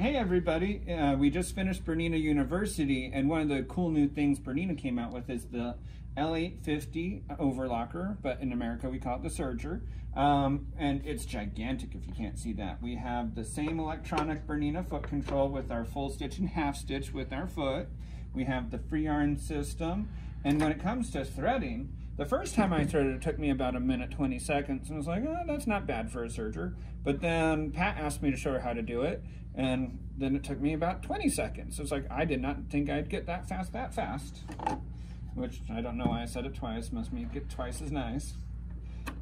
Hey everybody, we just finished Bernina University, and one of the cool new things Bernina came out with is the L850 overlocker, but in America we call it the serger, and it's gigantic if you can't see that. We have the same electronic Bernina foot control with our full stitch and half stitch with our foot. We have the free yarn system, and when it comes to threading, the first time I threaded it took me about 1:20 seconds, and I was like, oh, that's not bad for a serger. But then Pat asked me to show her how to do it, and then it took me about 20 seconds. So it's like, I did not think I'd get that fast, which I don't know why I said it twice, must mean get twice as nice.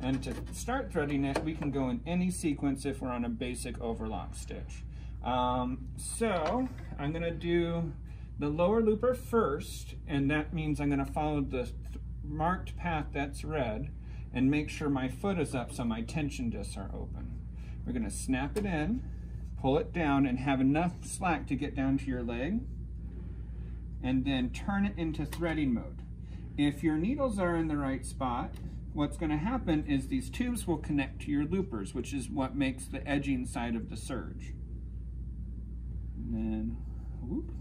And to start threading it, we can go in any sequence if we're on a basic overlock stitch. So I'm gonna do the lower looper first, and that means I'm gonna follow the marked path that's red and make sure my foot is up so my tension discs are open. We're gonna snap it in, pull it down, and have enough slack to get down to your leg, and then turn it into threading mode. If your needles are in the right spot, what's gonna happen is these tubes will connect to your loopers, which is what makes the edging side of the serge. And then, whoop.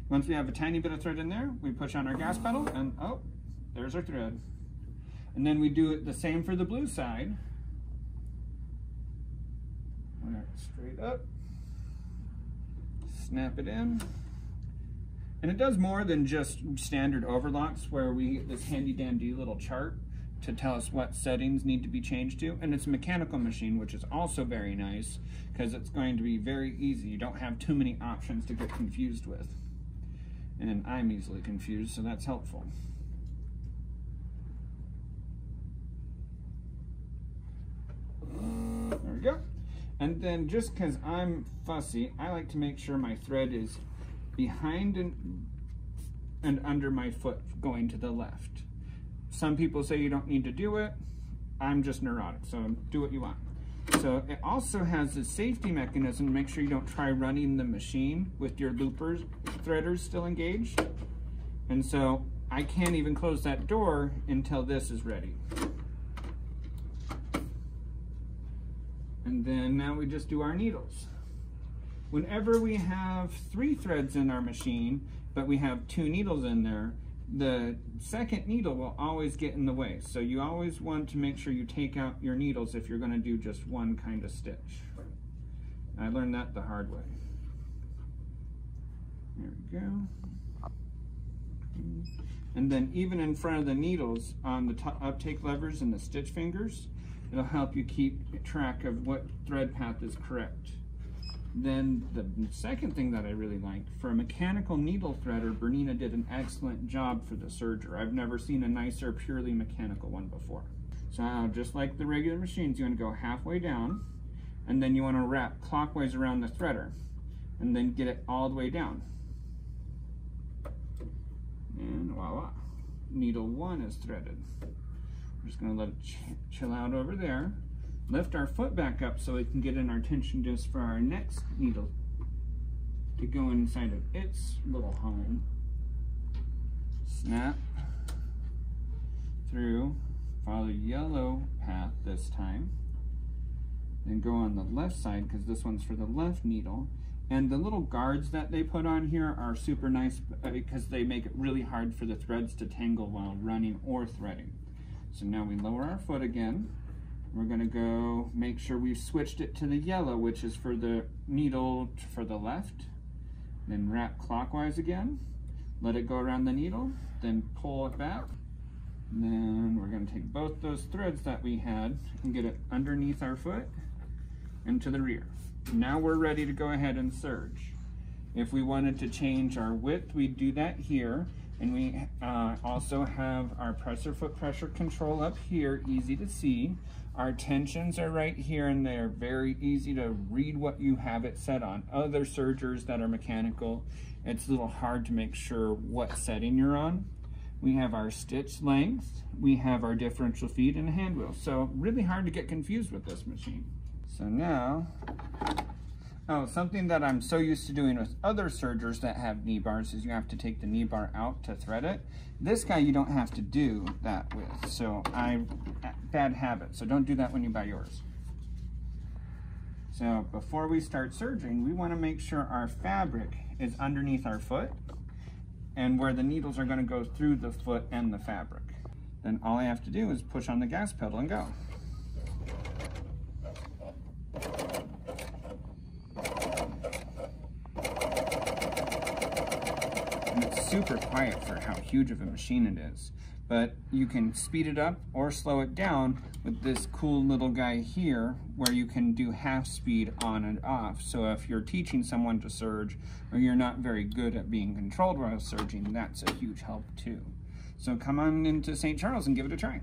Once we have a tiny bit of thread in there, we push on our gas pedal, and oh, there's our thread. And then we do it the same for the blue side. Straight up, snap it in. And it does more than just standard overlocks where we get this handy dandy little chart to tell us what settings need to be changed to. And it's a mechanical machine, which is also very nice because it's going to be very easy. You don't have too many options to get confused with. And I'm easily confused, so that's helpful. There we go. And then just because I'm fussy, I like to make sure my thread is behind and under my foot going to the left. Some people say you don't need to do it. I'm just neurotic, so do what you want. So it also has a safety mechanism to make sure you don't try running the machine with your loopers, threaders still engaged. And so I can't even close that door until this is ready. And then now we just do our needles. Whenever we have 3 threads in our machine, but we have 2 needles in there, the second needle will always get in the way. So you always want to make sure you take out your needles if you're going to do just one kind of stitch. I learned that the hard way. There we go. And then even in front of the needles on the uptake levers and the stitch fingers, it'll help you keep track of what thread path is correct. Then the second thing that I really like, for a mechanical needle threader, Bernina did an excellent job for the serger. I've never seen a nicer, purely mechanical one before. So just like the regular machines, you want to go halfway down, and then you want to wrap clockwise around the threader, and then get it all the way down. And voila, needle 1 is threaded. We're just going to let it chill out over there. Lift our foot back up so we can get in our tension disc for our next needle to go inside of its little home. Snap through, follow the yellow path this time, then go on the left side because this one's for the left needle. And the little guards that they put on here are super nice because they make it really hard for the threads to tangle while running or threading. So now we lower our foot again. We're gonna go make sure we've switched it to the yellow, which is for the needle for the left. Then wrap clockwise again. Let it go around the needle, then pull it back. And then we're gonna take both those threads that we had and get it underneath our foot and to the rear. Now we're ready to go ahead and serge. If we wanted to change our width, we'd do that here. And we also have our presser foot pressure control up here, easy to see. Our tensions are right here, and they're very easy to read what you have it set on. Other sergers that are mechanical, it's a little hard to make sure what setting you're on. We have our stitch length, we have our differential feed and a hand wheel. So really hard to get confused with this machine. So now, oh, something that I'm so used to doing with other sergers that have knee bars is you have to take the knee bar out to thread it. This guy you don't have to do that with, so bad habit, so don't do that when you buy yours. So before we start serging, we want to make sure our fabric is underneath our foot and where the needles are going to go through the foot and the fabric. Then all I have to do is push on the gas pedal and go. And it's super quiet for how huge of a machine it is. But you can speed it up or slow it down with this cool little guy here where you can do half speed on and off. So if you're teaching someone to serge or you're not very good at being controlled while serging, that's a huge help too. So come on into St. Charles and give it a try.